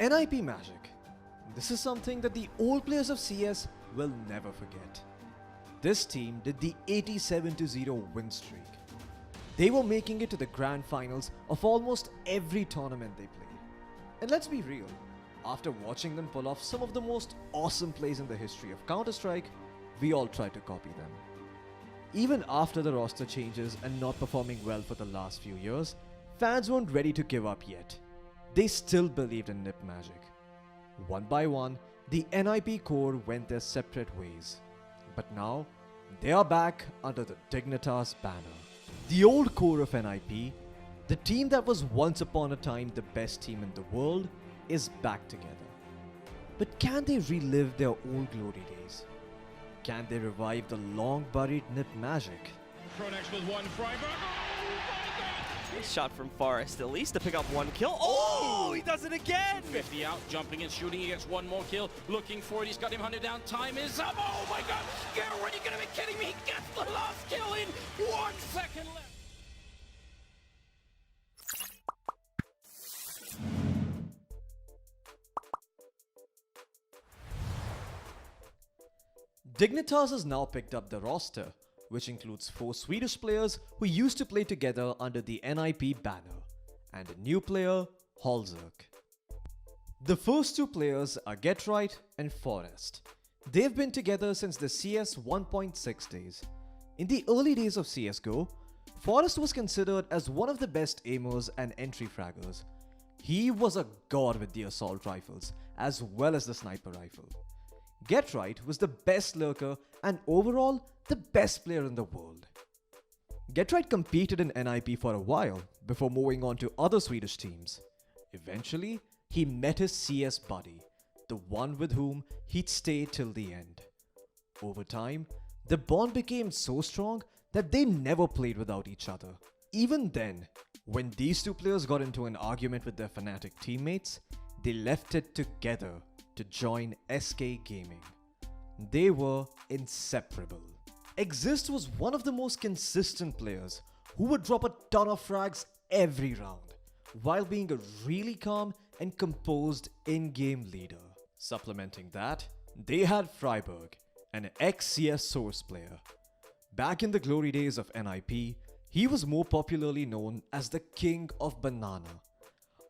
NiP magic. This is something that the old players of CS will never forget. This team did the 87-0 win streak. They were making it to the grand finals of almost every tournament they played. And let's be real, after watching them pull off some of the most awesome plays in the history of Counter-Strike, we all tried to copy them. Even after the roster changes and not performing well for the last few years, fans weren't ready to give up yet. They still believed in NiP magic. One by one, the NiP core went their separate ways. But now, they are back under the Dignitas banner. The old core of NiP, the team that was once upon a time the best team in the world, is back together. But can they relive their old glory days? Can they revive the long-buried NiP magic? Pronex with one friberg. Nice shot from Forest, at least to pick up one kill. Oh, he does it again! 50 out, jumping and shooting. He gets one more kill. Looking for it. He's got him hunted down. Time is up. Oh my god! Are you gonna be kidding me? He gets the last kill in 1 second left. Dignitas has now picked up the roster, which includes 4 Swedish players who used to play together under the NiP banner, and a new player, Xizt. The first 2 players are Getright and Forest. They've been together since the CS 1.6 days. In the early days of CSGO, Forest was considered as one of the best aimers and entry fraggers. He was a god with the assault rifles, as well as the sniper rifle. Getright was the best lurker and overall the best player in the world. Getright competed in NiP for a while before moving on to other Swedish teams. Eventually, he met his CS buddy, the one with whom he'd stay till the end. Over time, the bond became so strong that they never played without each other. Even then, when these 2 players got into an argument with their Fnatic teammates, they left it together to join AFK Gaming. They were inseparable. Xizt was one of the most consistent players who would drop a ton of frags every round, while being a really calm and composed in-game leader. Supplementing that, they had friberg, an ex-CS Source player. Back in the glory days of NiP, he was more popularly known as the King of Banana.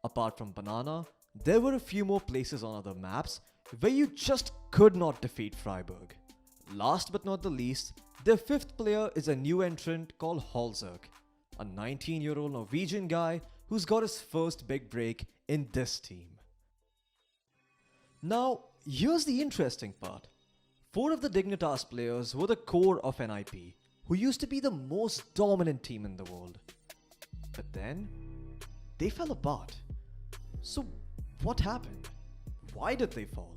Apart from Banana, there were a few more places on other maps where you just could not defeat friberg. Last but not the least, their 5th player is a new entrant called Xizt, a 19-year-old Norwegian guy who's got his first big break in this team. Now, here's the interesting part. 4 of the Dignitas players were the core of NiP, who used to be the most dominant team in the world. But then, they fell apart. So, what happened? Why did they fall?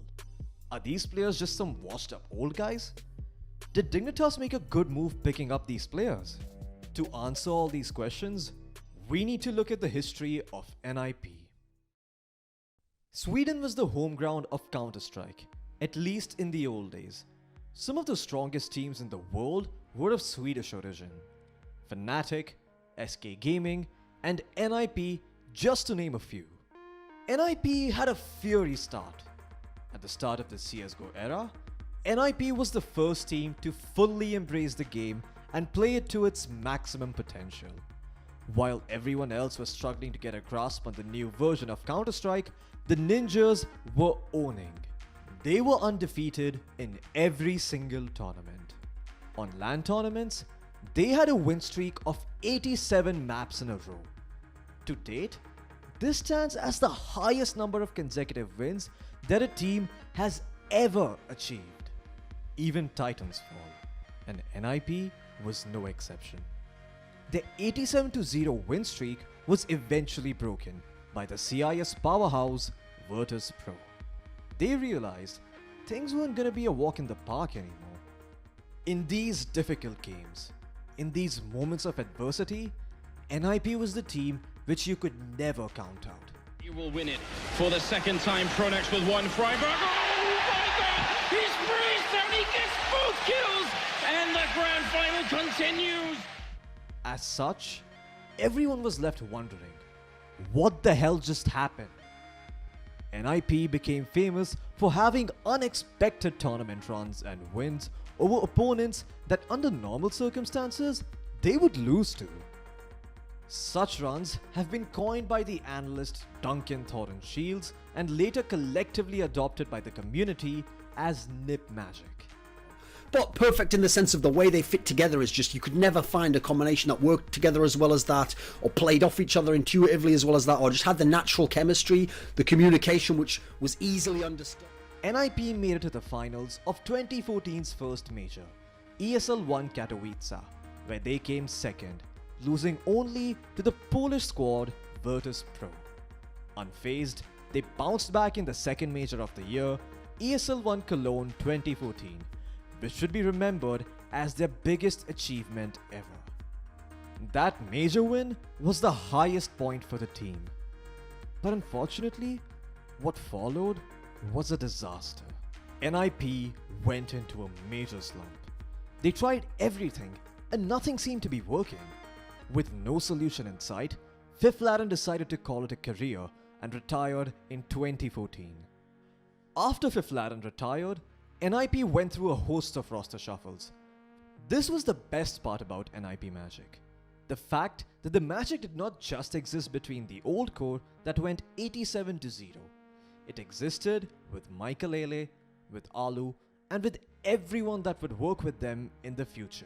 Are these players just some washed up old guys? Did Dignitas make a good move picking up these players? To answer all these questions, we need to look at the history of NiP. Sweden was the home ground of Counter-Strike, at least in the old days. Some of the strongest teams in the world were of Swedish origin. Fnatic, AFK Gaming, and NiP, just to name a few. NiP had a fiery start. At the start of the CSGO era, NiP was the first team to fully embrace the game and play it to its maximum potential. While everyone else was struggling to get a grasp on the new version of Counter-Strike, the Ninjas were owning. They were undefeated in every single tournament. On LAN tournaments, they had a win streak of 87 maps in a row. To date, this stands as the highest number of consecutive wins that a team has ever achieved. Even Titans fall, and NiP was no exception. The 87-0 win streak was eventually broken by the CIS powerhouse Virtus Pro. They realized things weren't gonna be a walk in the park anymore. In these difficult games, in these moments of adversity, NiP was the team which you could never count out. You will win it for the 2nd time. Pronex with one friberg. Oh my god! He's freezed and he gets both kills! And the grand final continues! As such, everyone was left wondering, what the hell just happened? NiP became famous for having unexpected tournament runs and wins over opponents that under normal circumstances they would lose to. Such runs have been coined by the analyst Duncan Thornton Shields and later collectively adopted by the community as NiP magic. But perfect in the sense of the way they fit together is just you could never find a combination that worked together as well as that, or played off each other intuitively as well as that, or just had the natural chemistry, the communication which was easily understood. NiP made it to the finals of 2014's first major, ESL 1 Katowice, where they came second, losing only to the Polish squad Virtus Pro. Unfazed, they bounced back in the second major of the year, ESL 1 Cologne 2014, which should be remembered as their biggest achievement ever. That major win was the highest point for the team. But unfortunately, what followed was a disaster. NiP went into a major slump. They tried everything and nothing seemed to be working. With no solution in sight, Fifflaren decided to call it a career and retired in 2014. After Fifflaren retired, NiP went through a host of roster shuffles. This was the best part about NiP Magic. The fact that the magic did not just exist between the old core that went 87-0. It existed with Michaelele, with Alu, and with everyone that would work with them in the future.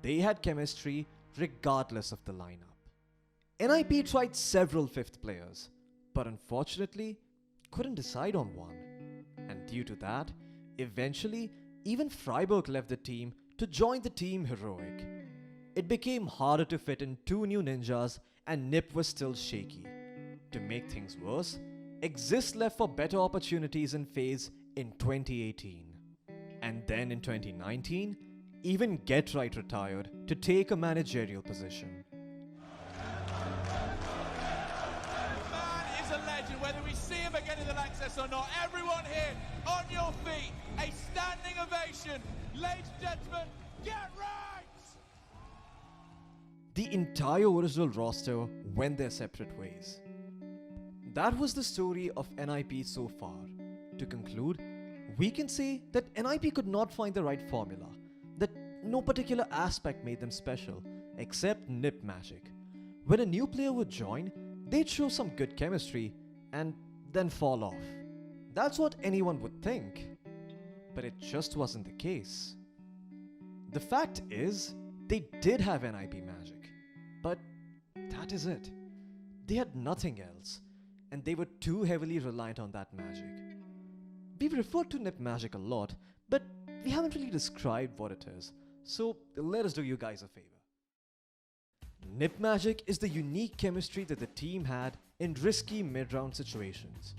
They had chemistry regardless of the lineup. NiP tried several fifth players, but unfortunately couldn't decide on one. And due to that, eventually even friberg left the team to join the team Heroic. It became harder to fit in two new ninjas and NiP was still shaky. To make things worse, Xizt left for better opportunities in FaZe in 2018. And then in 2019, even GetRight retired to take a managerial position. A legend, whether we see him again in the access or not. Everyone here on your feet, a standing ovation. Ladies and gentlemen, get right! The entire original roster went their separate ways. That was the story of NiP so far. To conclude, we can say that NiP could not find the right formula, that no particular aspect made them special, except NiP magic. When a new player would join, they'd show some good chemistry and then fall off. That's what anyone would think. But it just wasn't the case. The fact is, they did have NiP magic. But that is it. They had nothing else. And they were too heavily reliant on that magic. We've referred to NiP magic a lot, but we haven't really described what it is. So let us do you guys a favor. NiP magic is the unique chemistry that the team had in risky mid-round situations.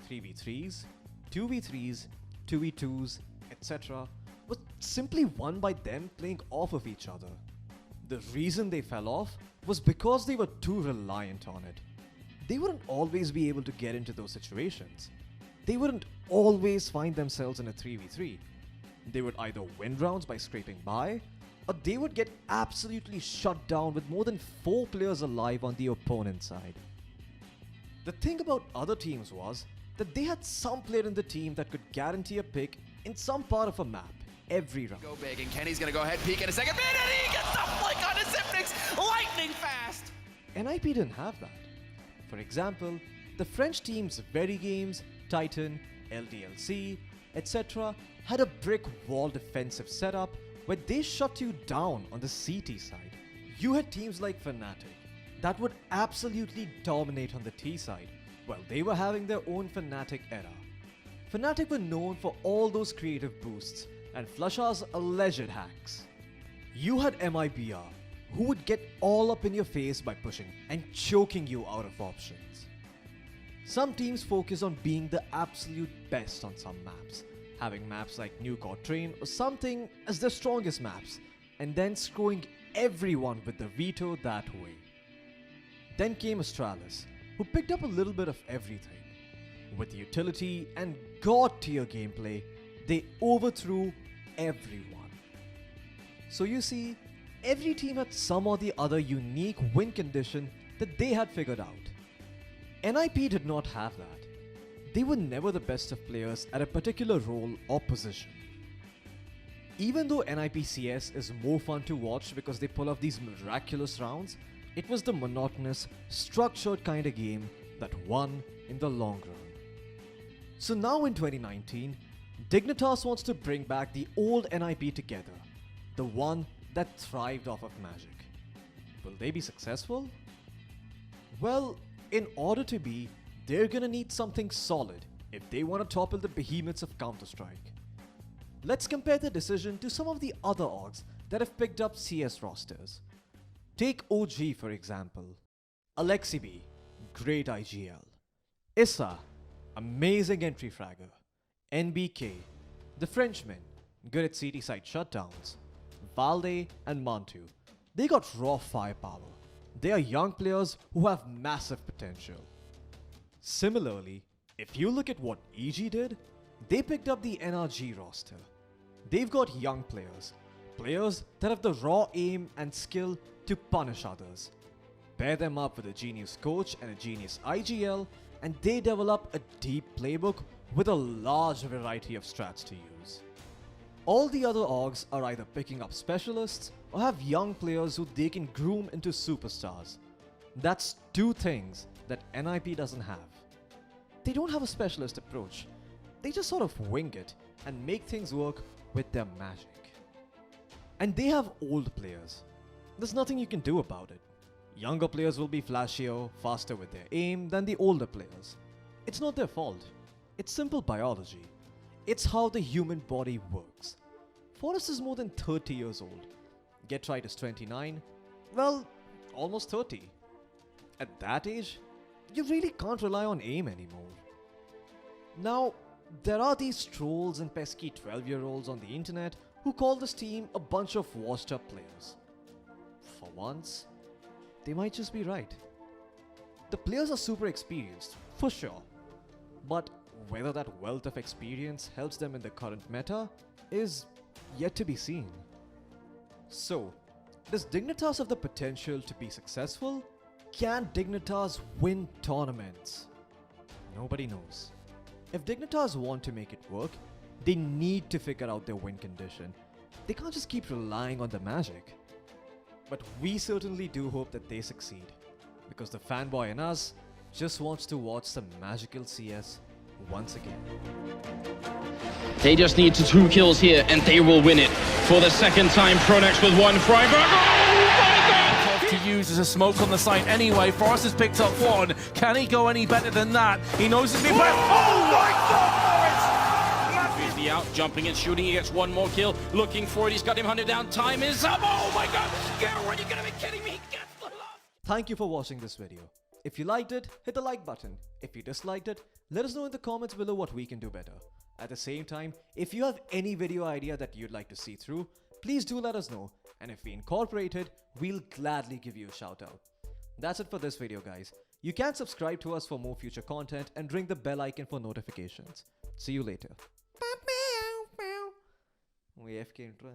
3v3s, 2v3s, 2v2s, etc. was simply won by them playing off of each other. The reason they fell off was because they were too reliant on it. They wouldn't always be able to get into those situations. They wouldn't always find themselves in a 3v3. They would either win rounds by scraping by, or they would get absolutely shut down with more than 4 players alive on the opponent's side. The thing about other teams was that they had some player in the team that could guarantee a pick in some part of a map every round. Go big, and Kenny's gonna go ahead, peek in a second, and he gets the flick on his Zipnix, lightning fast! NiP didn't have that. For example, the French teams Very Games, Titan, LDLC, etc. had a brick wall defensive setup where they shut you down on the CT side. You had teams like Fnatic that would absolutely dominate on the T side, while they were having their own Fnatic era. Fnatic were known for all those creative boosts and Flusha's alleged hacks. You had MIBR, who would get all up in your face by pushing and choking you out of options. Some teams focus on being the absolute best on some maps, having maps like Nuke or Train or something as their strongest maps, and then screwing everyone with the veto that way. Then came Astralis, who picked up a little bit of everything. With utility and god tier gameplay, they overthrew everyone. So you see, every team had some or the other unique win condition that they had figured out. NiP did not have that. They were never the best of players at a particular role or position. Even though NiP CS is more fun to watch because they pull off these miraculous rounds, it was the monotonous, structured kind of game that won in the long run. So now in 2019, Dignitas wants to bring back the old NiP together, the one that thrived off of magic. Will they be successful? Well, in order to be, they're gonna need something solid if they want to topple the behemoths of Counter-Strike. Let's compare the decision to some of the other orgs that have picked up CS rosters. Take OG for example. Alexi B, great IGL. Issa, amazing entry fragger. NBK, the Frenchman, good at CT side shutdowns. Valde and Mantu, they got raw firepower. They are young players who have massive potential. Similarly, if you look at what EG did, they picked up the NRG roster. They've got young players, players that have the raw aim and skill to punish others. Pair them up with a genius coach and a genius IGL, and they develop a deep playbook with a large variety of strats to use. All the other orgs are either picking up specialists or have young players who they can groom into superstars. That's two things that NiP doesn't have. They don't have a specialist approach. They just sort of wing it and make things work with their magic. And they have old players. There's nothing you can do about it. Younger players will be flashier, faster with their aim than the older players. It's not their fault. It's simple biology. It's how the human body works. Forrest is more than 30 years old. Getright is 29. Well, almost 30. At that age, you really can't rely on aim anymore. Now, there are these trolls and pesky 12-year-olds on the internet who call this team a bunch of washed up players. For once, they might just be right. The players are super experienced, for sure. But whether that wealth of experience helps them in the current meta is yet to be seen. So, does Dignitas have the potential to be successful? Can Dignitas win tournaments? Nobody knows. If Dignitas want to make it work, they need to figure out their win condition. They can't just keep relying on the magic. But we certainly do hope that they succeed, because the fanboy in us just wants to watch some magical CS once again. They just need 2 kills here and they will win it. For the second time, Pronex with 1 friberg. Oh my god! To use as a smoke on the site anyway. Forrest has picked up 1. Can he go any better than that? He knows his new player. Oh my god, Forrest! He's out, jumping and shooting. He gets 1 more kill. Looking for it. He's got him hunted down. Time is up. Oh my god! Garrett, are you gonna be kidding me? He gets the love. Thank you for watching this video. If you liked it, hit the like button. If you disliked it, let us know in the comments below what we can do better. At the same time, if you have any video idea that you'd like to see through, please do let us know, and if we incorporate it, we'll gladly give you a shout out. That's it for this video guys. You can subscribe to us for more future content and ring the bell icon for notifications. See you later. AFK intro.